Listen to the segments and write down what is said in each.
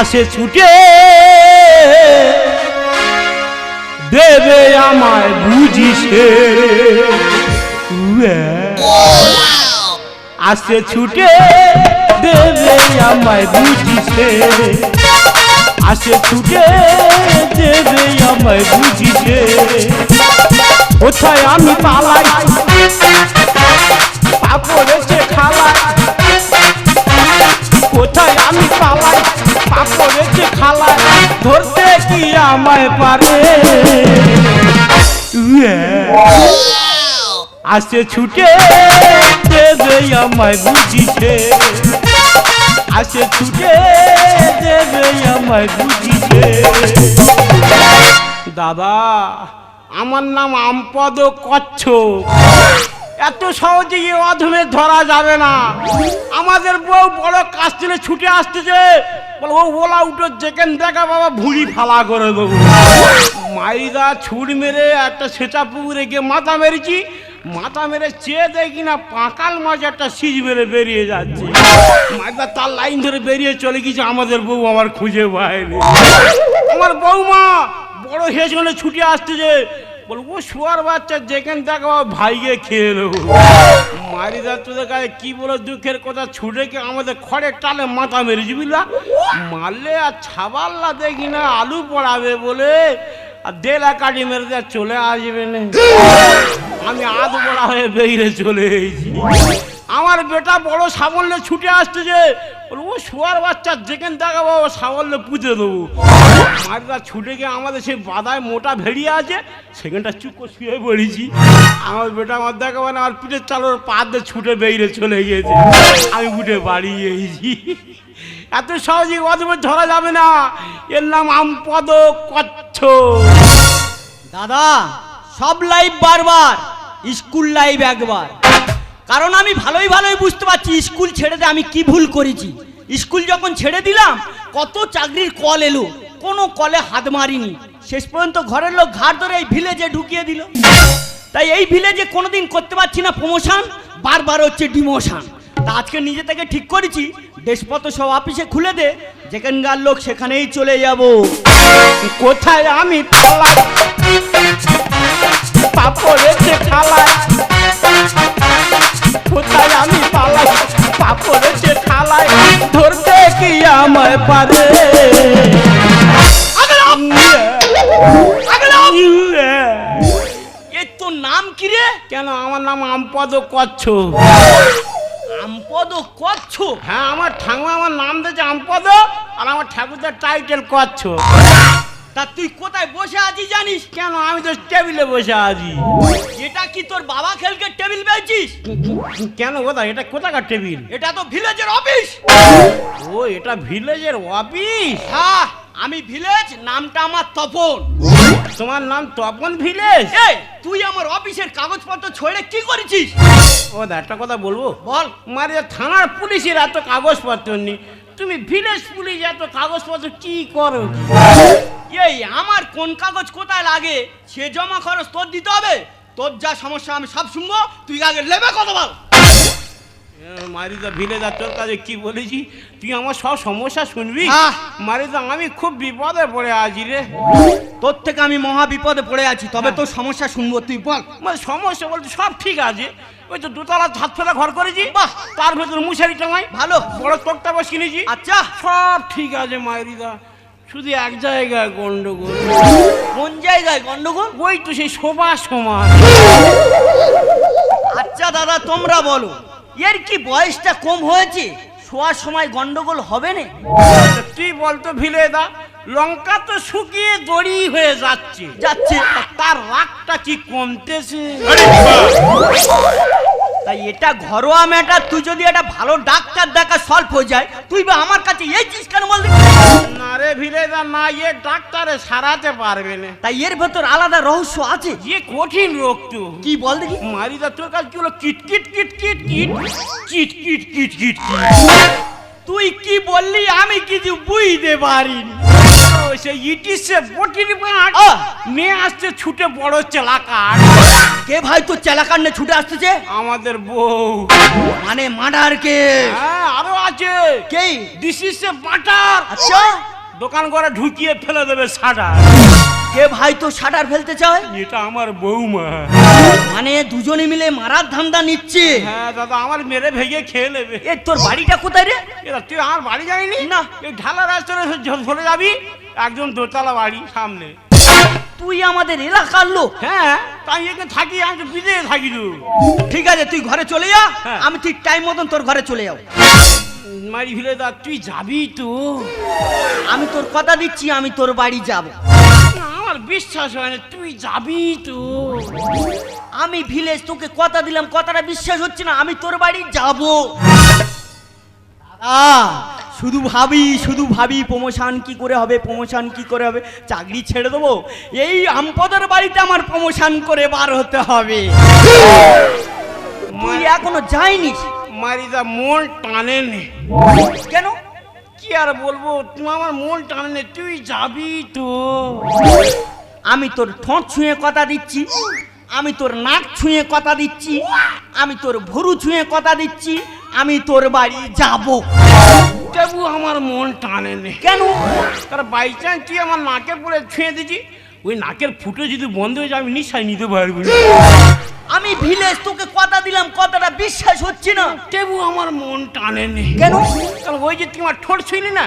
আসে ছুটে দেবে আমায় বুঝিছে, আসে ছুটে দেবে আমায় বুঝিছে, আসে ছুটে দেবে আমায় বুঝিছে। কোথায় আমি পালাই পা পড়েছে খালাই, কোথায় আমি পালাই পা পড়েছে খালাই, ধরতে কি আমায় পারে? আসে ছুটে দেবে আমায় বুঝিছে, আসে ছুটে দেবে আমায় বুঝিছে। দাদা আমার নাম আমপদ কচ্ছপ, এত সহজে এই অধমে ধরা যাবে না। আমাদের বউ বড় কাজ থেকে ছুটে আসতেছে, বলো ও ওলা উঠো যেখানে দেখা বাবা ভুঁড়ি ফালা করে দেবো। মাইদা ছুট মেরে একটা সেচা পুকুরে গিয়ে মাথা মেরেছি, মাথা মেরে চেয়ে দেখি না পাঁকাল মাছ একটা সিজ মেরে বেরিয়ে যাচ্ছে। মাইদা তার লাইন ধরে বেরিয়ে চলে গেছে, আমাদের বউ আমার খুঁজে পায়নি। আমার বউমা বড় হেসে ছুটে আসতেছে, বলবো শুয়ার বাচ্চা যেখানে দেখো ভাইকে খেয়ে নেবো। মারি যাচ্ছে কাছে কি বলো দুঃখের কথা, ছুটে কে আমাদের খড়ের টালে মাথা মেরেছি বুঝলা। মারলে আর ছাবাল্লা দেখি না আলু পড়াবে বলে আর দেলা কাটি মেরে দেওয়া চলে আসবে না। আমি আধ বড়া হয়ে বেরিয়ে চলে এসেছি। আমার বেটা বড় সাবল্যে ছুটে আসতেছে, বলবো শুয়ার বাচ্চা যেখানে দেখাবো সাবল্যে পুঁতে দেবো। মারিদা ছুটে গিয়ে আমাদের সেই বাদায় মোটা ভেড়িয়ে আছে, সেখানটা চুপ করে শুয়ে পড়েছি। আমার বেটা আমার দেখাবো না, আমার পিঠের চালোর পা দিয়ে ছুটে বেরিয়ে চলে গিয়েছে। আমি উঠে বাড়ি এসেছি। এত সহজে অধমে ধরা যাবে না, এর নাম আমপদ কচ্ছপ। দাদা সব লাইফ বারবার, স্কুল লাইফ একবার। কারণ আমি ভালোই বুঝতে পারছি স্কুল ছেড়ে দিয়ে আমি কি ভুল করেছি। স্কুল যখন ছেড়ে দিলাম কত চাকরির কল এলো, কোনো কলে হাত মারিনি। শেষ পর্যন্ত ঘরের লোক ঘাট ধরে এই ভিলেজে ঢুকিয়ে দিল। তাই এই ভিলেজে কোনোদিন করতে পারছি না প্রমোশন, বারবার হচ্ছে ডিমোশন। তা আজকে নিজে থেকে ঠিক করেছি ড্রেসপত্র সব অফিসে খুলে দে, যেখানকার লোক সেখানেই চলে যাব। কোথায় আমি পালাই পা পড়েছে খালাই, কোথায় আমি পালাই পা পড়েছে খালাই, ধরতে কি আমায় পারে? এ তোর নাম কি রে? কেন আমার নাম আমপদ কচ্ছপ। আমপদ কচ্ছপ? হ্যাঁ আমার ঠাকুমা আমার নাম দিয়েছে আমপদ, আর আমার ঠাকুরদার টাইটেল কচ্ছপ। তা তুই কোথায় বসে আছিস জানিস? কেন আমি তো টেবিলে বসে আছি। এটা কি তোর বাবা খেলকে টেবিল পেয়েছিস? কেন কোথায় এটা কোথাকার টেবিল? এটা তো ভিলেজের অফিস। ও এটা ভিলেজের অফিস? হ্যাঁ আমি ভিলেজ, নামটা আমার তপন। তোমার নাম তপন ভিলেজ? এই তুই আমার অফিসের কাগজপত্র ছড়ে কি করেছিস? ও একটা কথা বলবো? বল। মারে থানার পুলিশের এত কাগজপত্র নেই, তুমি ভিলেজ পুলিশ এত কাগজপত্র কি করো? এই আমার কোন কাগজ কোথায় লাগে সে জমা খরচ তোর দিতে হবে। তোর যা সমস্যা আমি সব শুনবো, তুই আগে লেবে কথা বল। মারিদা ভিলেজ আর তোর কাছে কি বলেছি, তুই আমার সব সমস্যা শুনবি? মারিদা আমি খুব বিপদে পড়ে আছি রে। তোর থেকে আমি মহা বিপদে পড়ে আছি, তবে তোর সমস্যা শুনবো, তুই বল। মানে সমস্যা বলতে সব ঠিক আছে, ওই তো দোতলা ছাদ ফেলা ঘর করেছি, বাহ তার ভেতর মশারি টাঙাই, ভালো বড় তোকটা বস কিনেছি। আচ্ছা সব ঠিক আছে মারিদা, শুধু এক জায়গায় গন্ডগোল। কোন জায়গায় গন্ডগোল? ওই তো সেই শোভা সমান। আচ্ছা দাদা তোমরা বলো, এর কি বয়সটা কম হয়েছে? শোয়ার সময় গন্ডগোল হবে না? তুই বলতো ভিলেদা, লঙ্কা তো শুকিয়ে দড়ি হয়ে যাচ্ছে, যাচ্ছে তার রাগটা কি কমতেছে? তাই এটা ঘরোয়া ম্যাটার, তুই যদি একটা ভালো ডাক্তার দেখা সলভ হয়ে যায়, তুই বা আমার কাছে এই চিজ কেন বললি? না রে ভিলেদার না, এ ডাক্তারে সারাতে পারবে না। তাই এর ভেতর আলাদা রহস্য আছে। এ কঠিন রোগ তো। কি বল দেখি? মারিদা তোর কাছে কি হলো? Kit kit kit kit kit kit kit kit kit. তুই কি বললি আমি কিছু বুঝতে পারিনি। সে ইটিসে বটির বাঁট নিয়ে আসছে ছুটে বড় চেলাকার। কে ভাই তোর চেলাকার নিয়ে ছুটে আসতেছে? আমাদের বউ। মানে মার্ডার কে? হ্যাঁ আরো আছে। কে? This is a butter. আচ্ছা, দোকান করে ঢুকিয়ে ফেলে দেবে শাটার। কে ভাই তো শাটার ফেলতে চায়? এটা আমার বউমা। মানে দুজনে মিলে মারার ধান্দা নিচ্ছে? হ্যাঁ দাদা, আমার মেরে ভেঙে খেয়ে নেবে। এ তোর বাড়িটা কোথায় রে? এরা তুই আমার বাড়ি যায়নি না। এই ঢালা রাস্তায় চলে যাবি, একদম দোতলা বাড়ি সামনে। তুই আমাদের এলাকার লোক? হ্যাঁ, তাই এখানে থাকি, আমি বিদেশে থাকি তো। ঠিক আছে, তুই ঘরে চলে যা, হ্যাঁ। আমি ঠিক টাইম মতন তোর ঘরে চলে যাবো। মারি ফেলে দা, তুই যাবি তো? আমি তোর কথা দিচ্ছি, আমি তোর বাড়ি যাব। না, আমার বিশ্বাস হয় না, তুই যাবি তো? আমি ভিলেজ তোকে কথা দিলাম, কথাটা বিশ্বাস হচ্ছে না, আমি তোর বাড়ি যাব। শুধু ভাবি প্রমোশন কি করে হবে, প্রমোশন কি করে হবে, চাকরি ছেড়ে দেবো, এই আমপদের বাড়িতে আমার প্রমোশন করে বার হতে হবে। তুই এখনো যাইনি? মারিদা মন টানে নে। কেন? কি আর বলবো, তুমি আমার মন টানে নে, তুই যাবি তো? আমি তোর ঠোঁট ছুঁয়ে কথা দিচ্ছি, আমি তোর নাক ছুঁয়ে কথা দিচ্ছি, আমি তোর ভুরু ছুঁয়ে কথা দিচ্ছি, আমি তোর বাড়ি যাব। তবু আমার মন টানে নে। কেন? তার বাই চান্স তুই আমার নাকে পড়ে ছুঁয়ে দিচ্ছি, ওই নাকের ফুটো যদি বন্ধ হয়ে যায় আমি নিশ্চয় নিতে পারবো না। আমি ভিলেজ তোকে কথা দিলাম, কথাটা বিশ্বাস হচ্ছে না। তবু আমার মন টানে নে। কেন? কারণ ওই যে তুই আমার ঠোঁট ছুঁইলি না,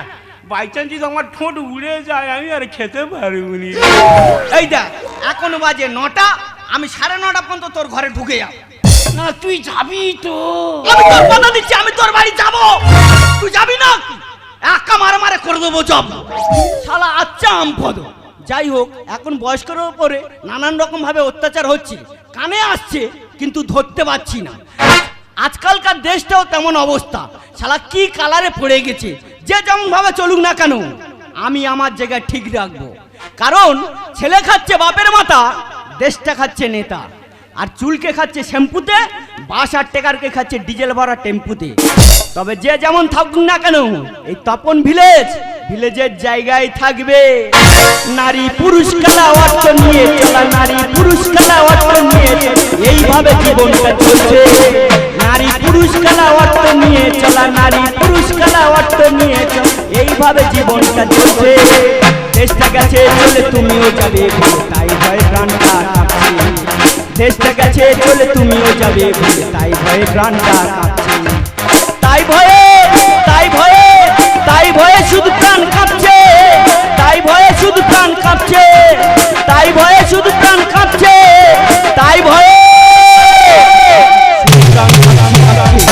বাই চান্স যদি আমার ঠোঁট উড়ে যায় আমি আর খেতে পারবো না। এই দেখ, এখন বাজে 9টা, আমি 9:30 পর্যন্ত তোর ঘরে ঢুকে যাব। না তুই যাবি তো? আমি তোর কথা দিচ্ছি, আমি তোর বাড়ি যাব। তুই যাবি না? একা মারে করে দেবো জব। শালা আচ্ছা আমপদ। যাই হোক, এখন বয়স্কর উপরে নানান রকম ভাবে অত্যাচার হচ্ছে, কানে আসছে কিন্তু ধরতে পারছি না। আজকালকার দেশটাও তেমন অবস্থা, শালা কি কালারে পড়ে গেছে। যে যেমন ভাবে চলুক না কেন, আমি আমার জায়গায় ঠিক রাখবো। কারণ ছেলে খাচ্ছে বাপের মাথা, দেশটা খাচ্ছে নেতা। আর চুলকে খাচ্ছে শ্যাম্পুতে, বাস আর টেকারকে খাচ্ছে ডিজেল ভরা টেম্পুতে। তবে যে যেমন থাকুক না কেন, এই তপন ভিলেজের জায়গায় থাকবে। নারী পুরুষ খেলা অর্থ নিয়ে চলা, নারী পুরুষ খেলা অর্থ নিয়ে এইভাবে জীবনটা চলছে। নারী পুরুষ খেলা অর্থ নিয়ে চলা, নারী পুরুষ খেলা অর্থ নিয়ে চলা, এইভাবে জীবনটা চলছে। দেশটা গেছে চলে তুমিও যাবে, তাই ভয় প্রাণটা কাঁপছে। দেশটা গেছে চলে তুমিও যাবে, তাই ভয়ে প্রাণটা কাঁপছে। তাই ভয়ে শুধু প্রাণ কাঁপছে, তাই ভয়ে শুধু প্রাণ কাঁপছে, তাই ভয়ে শুধু প্রাণ কাঁপছে, তাই ভয়ে শুধু প্রাণ কাঁপছে।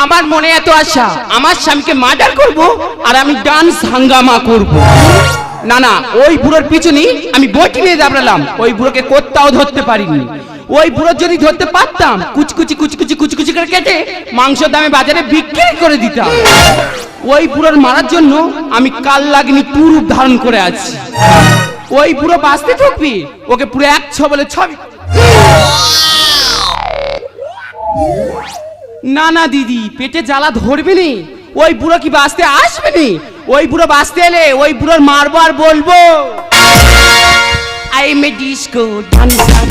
আমার মনে এত আশা, আমার স্বামীকে মার্ডার করব আর আমি ডান্স হাঙ্গামা করব। না না, ওই বুড়োর পিছনে আমি বটি নিয়ে দাঁড়ালাম, ওই বুড়োকে কোত্তাও ধরতে পারিনি। ওই বুড়ো যদি ধরতে পারতাম, কুচকুচি করে কেটে মাংস দামে বাজারে বিক্রি করে দিতাম। ওই বুড়োর মারার জন্য আমি কাল লাগনি রূপ ধারণ করে আছি। ওই বুড়ো বাঁচতে থাকবি, ওকে পুরো 1 ছবলে না না দিদি, পেটে জ্বালা ধরবে নি, ওই বুড়ো কি বাঁচতে আসবে নি? ওই বুড়ো বাঁচতে এলে ওই বুড়োর মারবো আর বলবো, I am a disco dancer,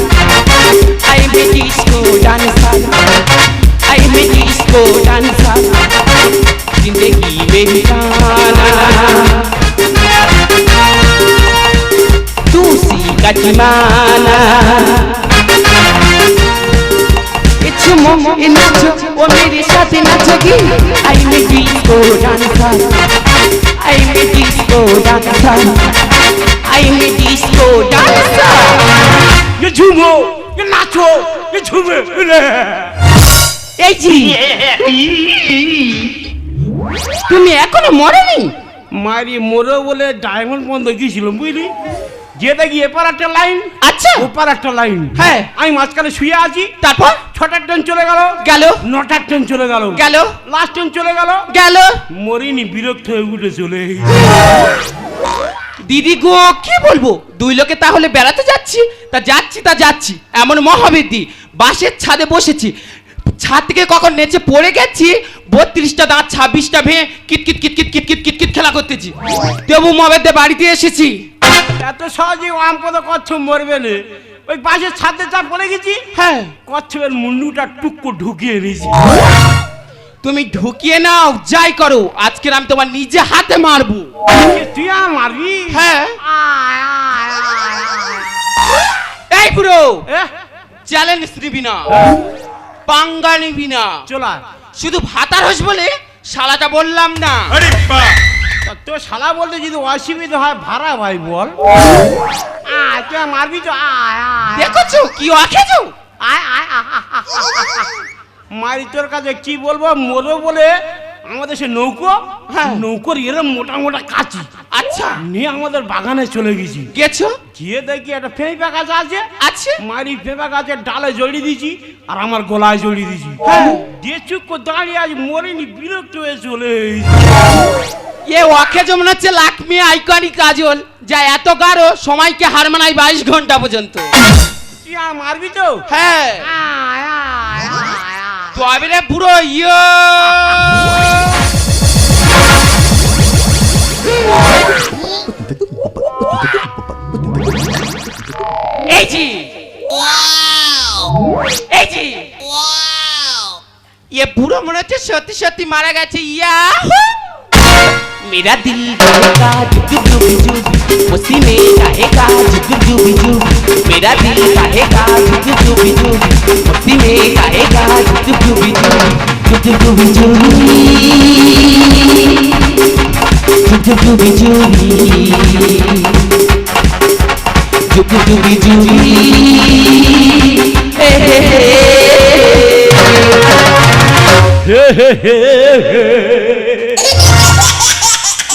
I am a disco dancer, I am a disco dancer, জিंदगी मेरी गाना तू सी कटमाना। झूमो ये नाचो, वो मेरे साथ नाचोगी। आई मैं डिस्को डांसर, आई मैं डिस्को डांसर, आई मैं डिस्को डांसर। ये झूमो, ये नाचो, এ ছুবে এই জি তুমি এখনো মরেনি? মারি মোরো বলে ডায়মন্ড বন্ধ গিয়েছিলাম বুঝলি, যে দেখি এপার একটা লাইন, আচ্ছা ওপার একটা লাইন, হ্যাঁ আমি মাঝখানে শুয়ে আছি। তারপর 6টার ট্রেন চলে গেল, গেল 9টার ট্রেন চলে গেল, গেল লাস্ট ট্রেন চলে গেল, গেল মরিনি, বিরক্ত হয়ে উঠে চলে। দিদি গো কি বলবো, দুই লোকে তাহলে বেড়াতে যাচ্ছি, তা যাচ্ছি এমন মহাবিদ্যি, বাসের ছাদে বসেছি, ছাদ থেকে কখন নেচে পড়ে গেছি, 32টা দাঁত 26টা ভেঙে কিটকিট কিটকিট কিটকিট কিটকিট খেলা করতেছি, দেবু মবেদে বাড়িতে এসেছি। এত সহজে আমপদ কচ্ছপ মরবে না, ওই বাসের ছাদে যা পড়ে গেছি, হ্যাঁ কচ্ছপের মুন্ডুটা টুকু ঢুকিয়ে নিয়েছি। তুমি ঢুকিয়ে নাও যাই করো, আজকের আমি তোমার নিজে হাতে মারবো। তুই আর মারবি? হ্যাঁ আয়, আয়, আয়, আয়। এই বুড়ো এ, চ্যালেঞ্জ নিবি না, পাঙ্গা নিবি না, চলা শুধু ভাতার হোস বলে শালাটা বললাম না। তো শালা বলতে যদি অসুবিধা হয় ভাড়া ভাই বল। আয়, তুই আর মারবি তো, আয়, আয়, দেখছো কি অখেছো? আয়, আয়, আয়, মারি তোর কাছে কি বলবো, মোরো বলে আমাদের সে নৌকো, হ্যাঁ। নৌকোর এরম মোটা মোটা কাঁচি আচ্ছা নিয়ে আমাদের বাগানে চলে গেছি। গেছো? গিয়ে দেখি একটা ফেঁপা গাছ আছে, আছে মারি ফেঁপা গাছের ডালে জড়িয়ে দিয়েছি আর আমার গলায় জড়িয়ে দিয়েছি। হ্যাঁ। দিয়ে চুপ করে দাঁড়িয়ে আজ মরিনি, বিরক্ত হয়ে চলে এসেছি। এ অখেজো মনে হচ্ছে লাকমি আইকনিক কাজল, যা এত গাঢ় সময়কে হার মানায় 22 ঘন্টা পর্যন্ত। তুই আর মারবি তো? হ্যাঁ আয়, আয়, আয়, আয়। তবে রে বুড়ো ইয়ো এই জি এই জি ये বুড়ো মনে হচ্ছে সত্যি সত্যি মারা গেছে। ইয়া मेरा दिल कहेगा जुग जुग जुग, उसी में कहेगा जुग जुग जुग, मेरा दिल कहेगा जुग जुग जुग, उसी में कहेगा जुग जुग जुग, जुग जुग जुग, जुग जुग जुग, जुग जुग जुग,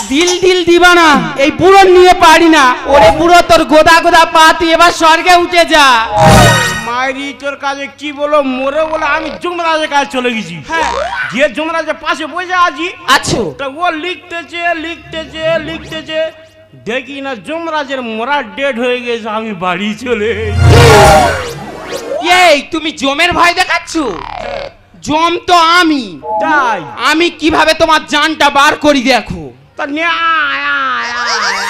দিল দিল দিবানা এই বুড়ো নিয়ে পারি না। ওরে বুড়ো তোর গোদা গোদা পা, তুই এবার স্বর্গে উঠে যা। মায়েরি তোর কাছে কি বলো, মোরে বলে আমি যমরাজের কাছে চলে গেছি। হ্যাঁ যে যমরাজের পাশে বসে আছি, আছো তা ও লিখতেছে দেখি না যমরাজের মরা ডেড হয়ে গেছে, আমি বাড়ি চলে। এই তুমি জমের ভয় দেখাচ্ছ? জম তো আমি, তাই আমি কিভাবে তোমার জানটা বার করি দেখো। তা নে, আয়, আয়, আয়, আয়।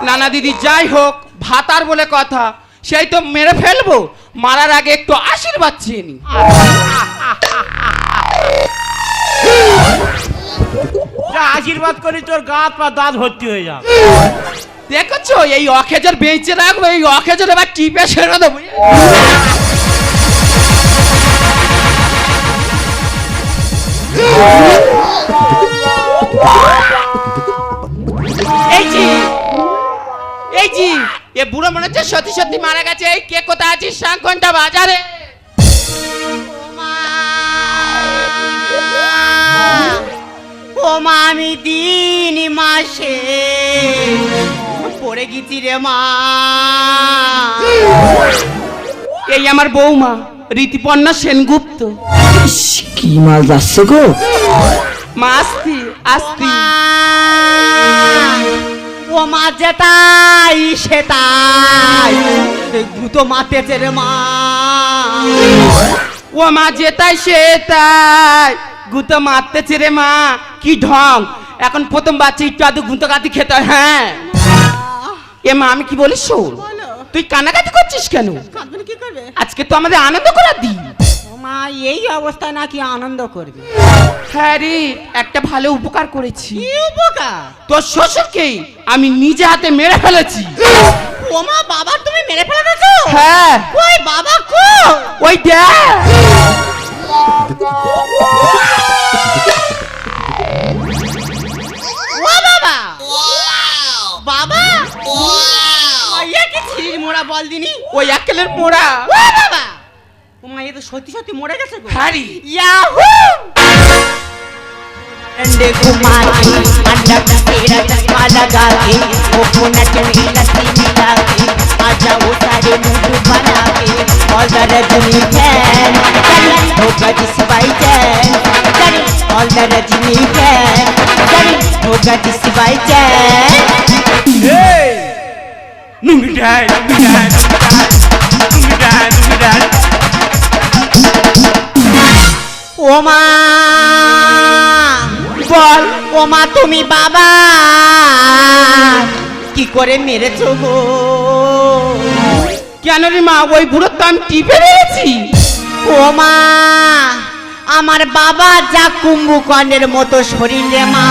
নানা দিদি যাই হোক, ভাতার বলে কথা, সেই তো মেরে ফেলবো, মারার আগে একটু আশীর্বাদ চেয়ে নি। যা আশীর্বাদ করি তোর গাত পা দাঁত ভর্তি হয়ে যা। দেখছো এই অখেজর বেঁচে রাখবো, এই অখেজর এবার টিপে সেরে দেবো। এই জি এ বুড়ো মনে হচ্ছে সত্যি সত্যি মারা গেছে। এই কে কোথায় আছিস? সাংঘন্টা বাজারে। ও মা আমি দিন মাসে পড়ে গেছি রে মা। এই আমার বৌমা রীতিপর্ণা সেনগুপ্ত। কি মাল যাচ্ছে গো? মা আস্তি আস্তি। ও মা যেটাই সেটাই গুতো মাতেছে রে মা। ও মা যেটাই সেটাই গুতো মারতেছে রে মা। কি ঢং, এখন প্রথম বাচ্চা একটু আধটু গুঁতো গাতি খেতে হয়। হ্যাঁ এ মা আমি কি বলিস শোন, তুই কানাকাটি করছিস কেন? কি করবে? আজকে তো আমাদের আনন্দ করার দিন। মা এই অবস্থায় নাকি আনন্দ করবে? হ্যাঁ রে, একটা ভালো উপকার করেছি। কি উপকার? তোর শ্বশুরকে আমি নিজে হাতে মেরে ফেলেছি। ও মা বাবা তুমি মেরে ফেলে দিয়েছো? হ্যাঁ ওই বাবা কো? ওই দেখ। ও বাবা বাবা ইয়া কি ছিরির মোড়া বল দিনি। ওই একেলের মোড়া। ও বাবা সত্যি সত্যি মরে গেছে গো। হ্যারি ইয়াহু अंडे कुमारी अंडा का तेरा चश्मा लगा के कोकोनट में लस्सी मिला के आ जाओ सारे मूड बना के ऑल द रजनी फैन चली होगा जिस बाई चैन चली ऑल द रजनी फैन चली होगा जिस बाई चैन নুঙ্গিটাই ওমা বল ওমা তুমি বাবা কি করে মেরেছো গো কেন রে মা ওই বুড়ো তো আমি টিপে মেরেছি ওমা আমার বাবা যা কুম্ভকর্ণের মতো শরীর রে মা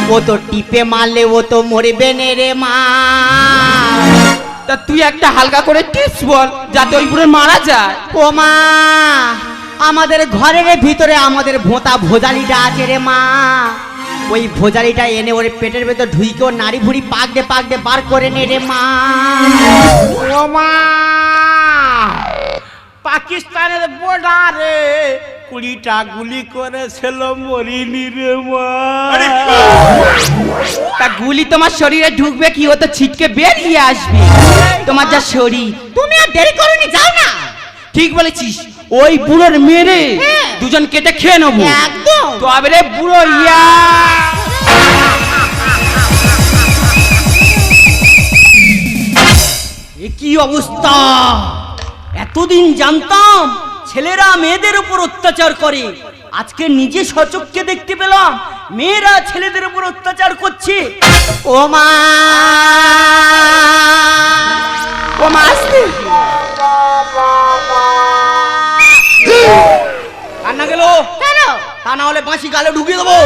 ও তো টিপে মারলে ও তো মরবে নে রে মা তা তুই একটা হালকা করে টিপস বল যাতে ওই বুড়ো মারা যায় ওমা আমাদের ঘরের ভিতরে আমাদের ভোঁতা ভোজালিটা আছে রে মা ওই ভোজালিটা এনে ওর পেটের ভেতর ঢুইকে ওর নাড়ি ভুড়ি পাকতে পাকতে বার করে নে রে মা ও মা পাকিস্তানের বর্ডারে 20টা গুলি করেছিল মরিনি রে মা তা গুলি তোমার শরীরে ঢুকবে কি ও তো ছিটকে বেরিয়ে আসবে তোমার যা শরীর তুমি আর দেরি করনি যাও না ঠিক বলেছিস ওই বুড়োর মেরে হ্যাঁ। দুজন কেটে খেয়ে নেবো একদম তবে রে বুড়ো ইয়া এ কি অবস্থা এতদিন জানতাম ছেলেরা মেয়েদের উপর অত্যাচার করে আজকে নিজে সচক্ষে দেখতে পেলাম মেয়েরা ছেলেদের উপর অত্যাচার করছে ও মা ও মা আসতে কান্না গেল কেন তা না হলে বাঁশি গালে ঢুকিয়ে দেবো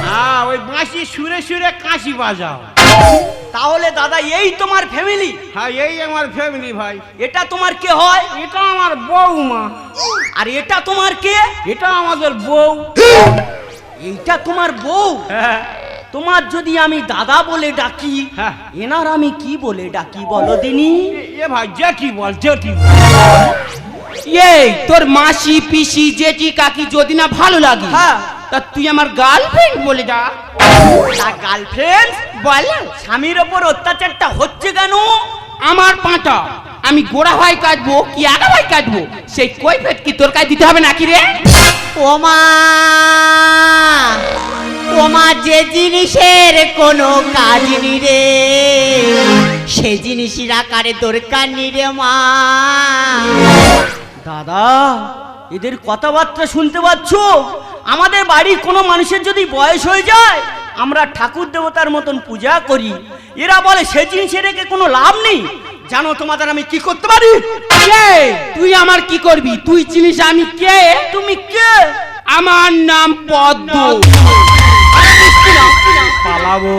হ্যাঁ ওই বাঁশি সুরে সুরে কাশি বাজাও তাহলে দাদা এই তোমার ফ্যামিলি হ্যাঁ এই আমার ফ্যামিলি ভাই এটা তোমার কে হয় এটা আমার বউমা আর এটা তোমার কে এটা আমাদের বউ এইটা তোমার বউ হ্যাঁ তোমার যদি আমি দাদা বলে ডাকি হ্যাঁ। এনার আমি কি বলে ডাকি বলো দিনি এ ভাই জেঠি বল জেঠি এই তোর মাসি পিসি জেঠি কাকি যদি না ভালো লাগে হ্যাঁ। তা তুই আমার গার্লফ্রেন্ড বলে যা তা গার্লফ্রেন্ড বল স্বামীর ওপর অত্যাচারটা হচ্ছে কেন আমার পাঁটা আমি গোড়া ভাই কাটবো কি আগা ভাই কাটবো সেই কৈফিয়ত কি তোর কাছে দিতে হবে নাকি রে ওমা ওমা যে জিনিসের কোনো কাজ নি রে সে জিনিসের আকারে দরকার নি রে মা দাদা এদের কথাবার্তা শুনতে পাচ্ছ আমাদের বাড়ির কোনো মানুষের যদি বয়স হয়ে যায় আমরা ঠাকুর দেবতার মতন পূজা করি এরা বলে সে জিনিসে রেখে কোনো লাভ নেই জানো তোমাদের আমি কি করতে পারি কে তুই আমার কি করবি তুই চিনিস আমি কে তুমি কে আমার নাম পদ্ম পালাবো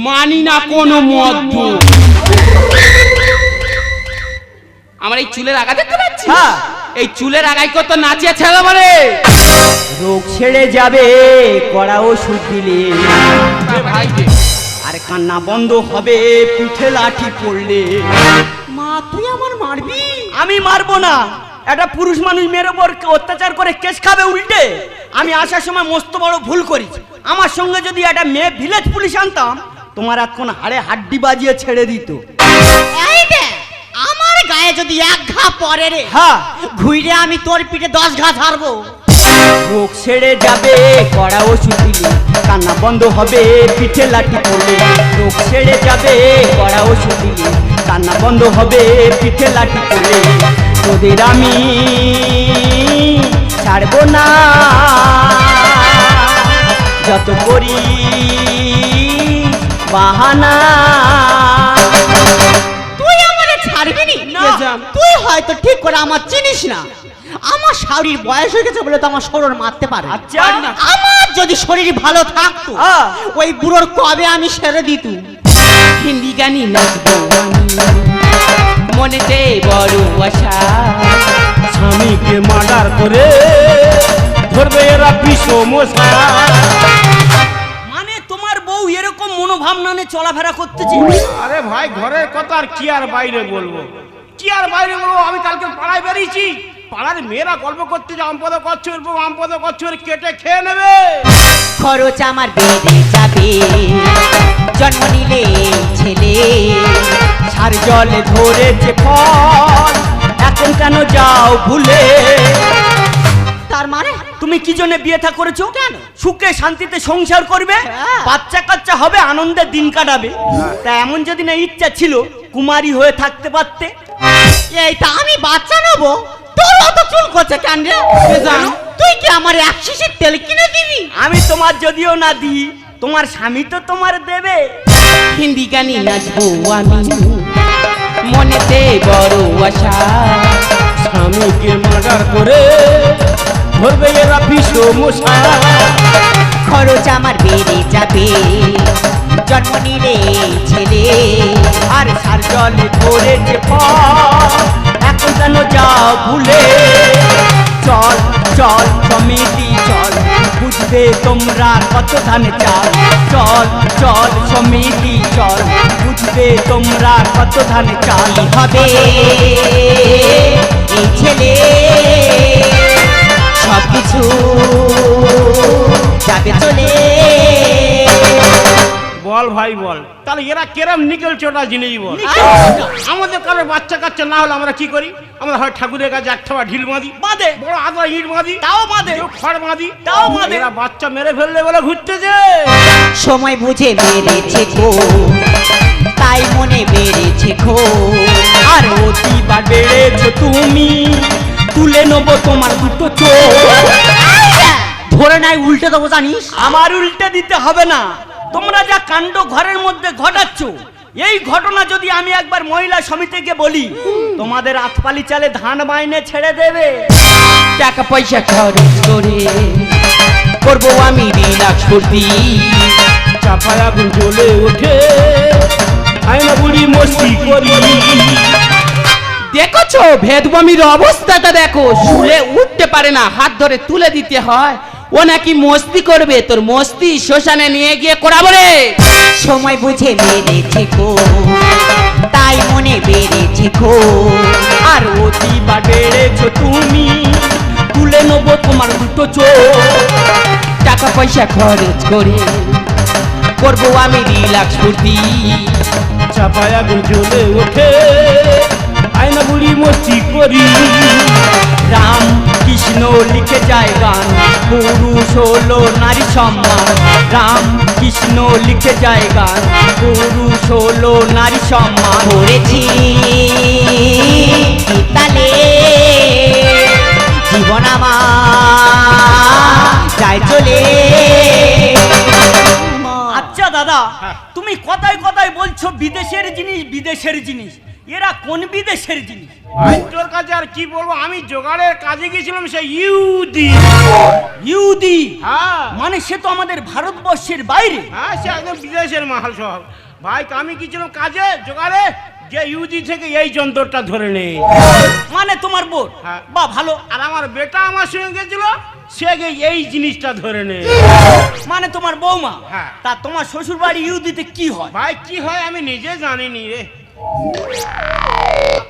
মানি না কোনো মদ্য আমার এই চুলের আগা দেখতে পাচ্ছিস হ্যাঁ। এই চুলের আগায় কত নাচিয়ে ছেলে বলে রোগ ছেড়ে যাবে কড়া ওষুধ দিলে ভাই আর কান্না বন্ধ হবে পিঠে লাঠি পড়লে মা তুই আমার মারবি আমি মারবো না একটা পুরুষ মানুষ মেয়ের ওপর অত্যাচার করে কেস খাবে উল্টে আমি আসার সময় মস্ত বড় ভুল করেছি আমার সঙ্গে যদি একটা মেয়ে ভিলেজ পুলিশ আনতাম তোমার এখন হাড়ে হাড্ডি বাজিয়ে ছেড়ে দিত এই রে আমার গায়ে যদি এক ঘা পড়ে রে হ্যাঁ ঘুইরে আমি তোর পিঠে 10 ঘা ছাড়বো রোগ ছেড়ে যাবে কড়া ওষুধ দিলে কান্না বন্ধ হবে পিঠে লাঠি পড়লে রোগ ছেড়ে যাবে কড়া ওষুধ দিলে কান্না বন্ধ হবে পিঠে লাঠি পড়লে তোদের আমি ছাড়বো না যত করি বাহানা তুই আমারে ছাড়বি নি না। তুই হয়তো ঠিক করে আমার চিনিস না আমার শাড়ির বয়স হয়ে গেছে বলে তো আমার শরীর মারতে পারে আচ্ছা। আমার যদি শরীর ভালো থাকতো হ্যাঁ। ওই বুড়োর কবে আমি সেরে দিতু হিন্দি গানি নাচবো মনেতে বড় আশা স্বামীকে মার্ডার করে ধরবে এরা বিশ্ব মশা মানে তোমার বউ এরকম মনোভাবনা নিয়ে চলাফেরা করতেছে আরে ভাই ঘরের কথা আর কি আর বাইরে বলবো কি আর বাইরে বলবো, আমি কালকে পাড়ায় বেরিয়েছি, পাড়ার মেয়েরা গল্প করতে যে আমপদ কচ্ছর বউ আমপদ কচ্ছর কেটে খেয়ে নেবে। খরচ আমার বেড়ে যাবে জন্ম নিলে ছেলে, সার জলে ধরেছে ফল, এখন কেন যাও ভুলে? তার মানে তুমি কি জন্য বিয়ে থা করেছো? কেন? সুখে শান্তিতে সংসার করবে, হ্যাঁ। বাচ্চা কাচ্চা হবে, আনন্দে দিন কাটাবে। তা এমন যদি না ইচ্ছা ছিল, কুমারী হয়ে থাকতে পারতে। এইটা আমি বাচ্চা নেবো, তোর অত চুল করছে কেন রে? তুই কি আমার এক শিশির তেল কিনে দিবি? আমি তোমার যদিও না দিই, তোমার স্বামী তো তোমার দেবে। হিন্দি গানি নাচবো আমি, মনেতে বড় আশা, স্বামীকে মার্ডার করে ধরবে এরা পিসো মশা। খরচ আমার বেড়ে যাবে জন্ম নিলে ছেলে, আর সার জলে ধরেছে ফল, এখন কেন যাও ভুলে? চল চল সমিতি চল, বুঝবে তোমরা কত ধানে চাল। চল চল সমিতি চল, বুঝবে তোমরা কত ধানে চাল। কি হবে এই ছেলে, সবকিছু যাবে চলে। বল ভাই বল, তাহলে এরা কেরম নিকেল চোটা জিনিস বল। আমাদের কারোর বাচ্চা কাচ্চা না হলে আমরা কি করি? আমরা হয় ঠাকুরের কাছে এক থাবা ঢিল বাঁধি, বাঁধে, বড় আদা ইট বাঁধি, তাও বাঁধে, কেউ খড় বাঁধি, তাও বাঁধে। এরা বাচ্চা মেরে ফেললে বলে ঘুরতেছে। সময় বুঝে মেরেছে খো, তাই মনে বেড়েছে খো। আর অতিবার বেড়েছো তুমি, তুলে নেবো তোমার দুটো চোখ। ধরে নাই উল্টে দেবো জানিস? আমার উল্টে দিতে হবে না। তোমরা যা কাণ্ড ঘরের মধ্যে ঘটাচ্ছ, এই ঘটনা যদি আমি একবার মহিলা সমিতিকে বলি, তোমাদের আতপালি চালে ধান মাইনে ছেড়ে দেবে। টাকা পয়সা খরচ করে করবো আমি রিল্যাক্স ফুর্তি, চাপায় আগুন জ্বলে ওঠে, আয়না বুড়ি মস্তি করি। দেখছো ভেদবমির অবস্থাটা দেখো, শুলে উঠতে পারে না, হাত ধরে তুলে দিতে হয়। ও নাকি মস্তি করবে, তোর মস্তি শ্মশানে নিয়ে গিয়ে করাবো রে। সময় বুঝে মেরেছে খো, তাই মনে বেড়েছে খো। আর অতিবার বেড়েছো তুমি, তুলে নেবো তোমার দুটো চোখ। টাকা পয়সা খরচ করে করবো আমি রিল্যাক্স ফুর্তি, চাপায় আগুন জ্বলে ওঠে, আয়না বুড়ি মস্তি করি। রাম কৃষ্ণ লিখে যায় গান, পুরুষ হলো নারী সম্মান। রাম কৃষ্ণ লিখে যায় গান, পুরুষ হলো নারী সম্মান। করেছি তালে জীবন আমার যায় চলে। আচ্ছা দাদা, তুমি কথায় কথায় বলছো বিদেশের জিনিস বিদেশের জিনিস, এরা কোন বিদেশের জিনিস? আমি তোর কাছে আর কি বলবো, আমি জোগাড়ের কাজে গেছিলাম, সে ইউদি। ইহুদি? হ্যাঁ মানে সে তো আমাদের ভারতবর্ষের বাইরে। হ্যাঁ, সে একদম বিদেশের মাল সব। ভাই আমি গেছিলাম কাজে জোগাড়ে, যে ইউদি থেকে এই যন্ত্রটা ধরে নে। মানে তোমার বোন? হ্যাঁ। বা ভালো। আর আমার বেটা আমার সঙ্গে গেছিল, সে গিয়ে এই জিনিসটা ধরে নে। মানে তোমার বৌমা? হ্যাঁ। তা তোমার শ্বশুর বাড়ি ইহুদিতে কি হয়? ভাই কি হয় আমি নিজে জানিনি রে।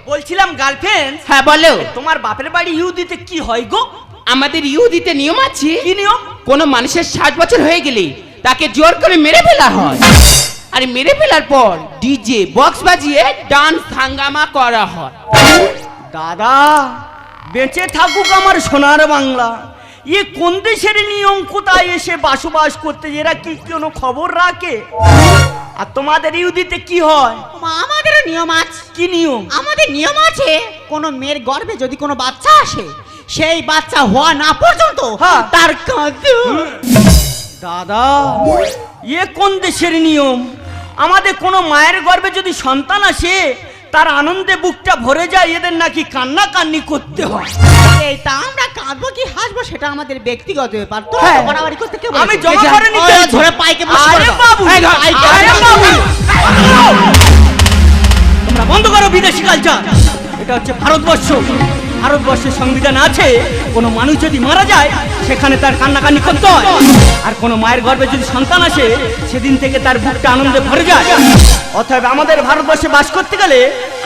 বলছিলাম গার্লফ্রেন্ড, হ্যাঁ বলো। তোমার বাপের বাড়ি ইহুদিতে কি হয় গো? আমাদের ইহুদিতে নিয়ম আছে, কি নিয়ম? কোনো মানুষের 60 বছর হয়ে গেলে তাকে জোর করে মেরে ফেলা হয়, আর মেরে ফেলার পর ডিজে বক্স বাজিয়ে ডান্স হাঙ্গামা করা হয়। দাদা বেঁচে থাকুক আমার সোনার বাংলা। এ কোন দেশের নিয়ম, কোথায় এসে বসবাস করতে, এরা কি কোনো খবর রাখে? আর তোমাদের ইহুদিতে কি হয়? আমাদেরও নিয়ম আছে। কি নিয়ম? আমাদের নিয়ম আছে, কোনো মেয়ের গর্ভে যদি কোনো বাচ্চা আসে, সেই বাচ্চা হওয়া না পর্যন্ত হ্যাঁ। তার কাঁদে। দাদা এ কোন দেশের নিয়ম? আমাদের কোনো মায়ের গর্ভে যদি সন্তান আসে, তার আনন্দে বুকটা ভরে যায়, এদের নাকি কান্না কান্নি করতে হয়। এইটা আমরা কাঁদবো কি হাসবো সেটা আমাদের ব্যক্তিগত ব্যাপার। তো হ্যাঁ। বাড়াবাড়ি করতে কে আমি বলেছে? জমা করে নিতে ওই আছি। ধরে পাইকে বসে আরে পড়ো। বাবু, এই ধর, পাইকে আরে বসে বাবু। পড়ো। তোমরা বন্ধ করো বিদেশি কালচার, এটা হচ্ছে ভারতবর্ষ। ভারতবর্ষের সংবিধান আছে কোনো মানুষ যদি মারা যায় সেখানে তার কান্নাকান্নি করতে হয়, আর কোনো মায়ের গর্ভে যদি সন্তান আসে সেদিন থেকে তার বুকটা আনন্দে ভরে যায়। অতএব আমাদের ভারতবর্ষে বাস করতে গেলে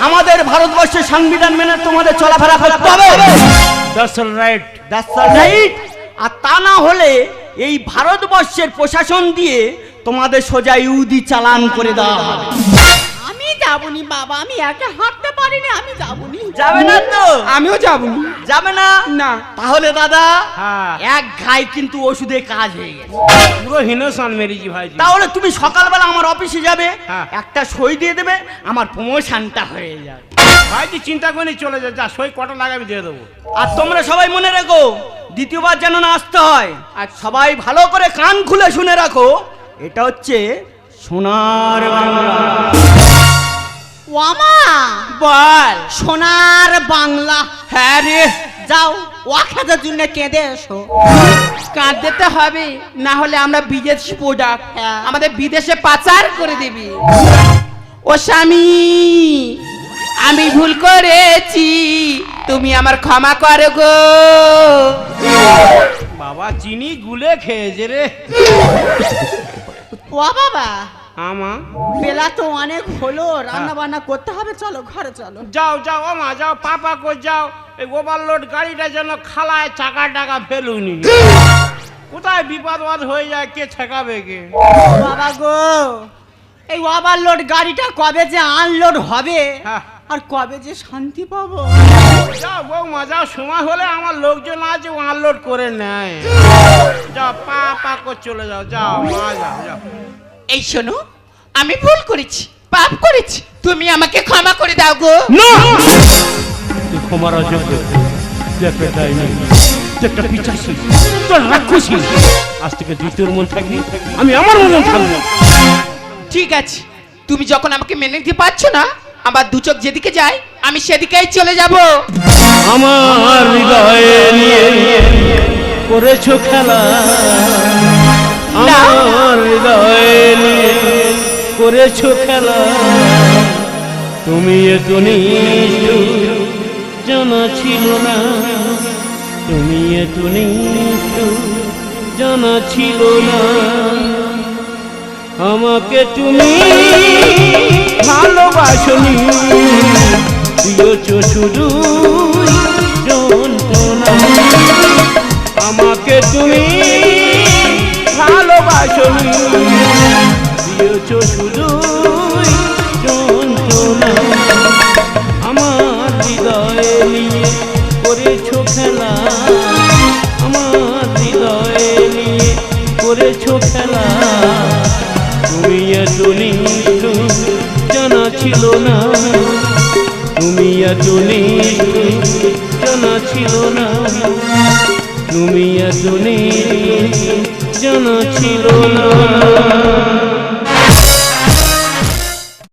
আমাদের ভারতবর্ষের সংবিধান মেনে তোমাদের চলাফেরা করতে হবে। That's all right. That's all right. আর তা না হলে এই ভারতবর্ষের প্রশাসন দিয়ে তোমাদের সোজা ইউদি চালান করে দেওয়া হবে। আমি যাবনি বাবা, আমি একা হাঁটতে পারি না, আমি যাবনি। যাবে না তো? আমিও যাবো যাবে না? না। তাহলে দাদা হ্যাঁ। এক ঘাই কিন্তু ওষুধে কাজ হয়ে গেছে। পুরো হিনোসান মেরেছি ভাই। তাহলে তুমি সকালবেলা আমার অফিসে যাবে, হ্যাঁ। একটা সই দিয়ে দেবে, আমার প্রমোশনটা হয়ে যাবে। ভাইজি চিন্তা করে চলে যা সই কটা লাগে আমি দিয়ে দেবো। আর তোমরা সবাই মনে রেখো দ্বিতীয়বার যেন না আসতে হয়। আর সবাই ভালো করে কান খুলে শুনে রাখো, এটা হচ্ছে সোনার বাংলা। ওয়ামা বল। সোনার বাংলা। হ্যাঁ রে, যাও ওয়াখাদের জন্য কেঁদে এসো। কাঁদতে হবে, না হলে আমরা বিদেশি প্রোডাক্ট হ্যাঁ। আমাদের বিদেশে পাচার করে দিবি। ও স্বামী, আমি ভুল করেছি, তুমি আমার ক্ষমা করো গো। বাবা চিনি গুলে খেয়েছে রে। ও বাবা, আমা বেলা তো অনেক হলো, রান্না বান্না করতে হবে, চলো ঘরে চলো। যাও যাও আমা যাও, পাপা কো যাও, এই ওভারলোড গাড়িটা যেন খালায় চাকা টাকা ফেলুনি। কোথায় বিপদ হয়ে যায়, কে ঠেকাবে কে? বাবা গো, এই ওভারলোড গাড়িটা কবে যে আনলোড হবে হ্যাঁ। আর কবে যে শান্তি পাবো। যাও বৌমা যাও, সময় হলে আমার লোকজন আছে আনলোড করে নেয়। যাও পাপা কো চলে যাও, যাও মা যাও যাও। এই শোনো, আমি ভুল করেছি, পাপ করেছি, তুমি আমাকে ক্ষমা করে দাও গো। না তুই ক্ষমার অযোগ্য, তুই একটা ডাইনি, তুই একটা পিচাসী, তুই রাক্ষসী। আজ থেকে তুই তোর মন থাকবি, আমি আমার মন থাকবো। ঠিক আছে, তুমি যখন আমাকে মেনে নিতে পারছো না, আমার দু চোখ যেদিকে যায় আমি সেদিকেই চলে যাব। আমার হৃদয়ে নিয়ে করেছো খেলা, আমার হৃদয়ে নিয়ে করেছো খেলা। তুমি এত নিষ্ঠুর জানা ছিল না, তুমি এত নিষ্ঠুর জানা ছিল না। আমাকে তুমি ভালোবাসনি, দিয়েছো শুধু যন্ত্রণা। আমাকে তুমি ভালোবাসনি, দিয়েছো শুধু যন্ত্রণা। আমার হৃদয়ে নিয়ে করেছো খেলা, আমার হৃদয়ে নিয়ে করেছো খেলা। তুমি এত নিষ্ঠুর জানা ছিল না, তুমি এত নিষ্ঠুর জানা ছিল না, তুমি এত নিষ্ঠুর জানা ছিল না।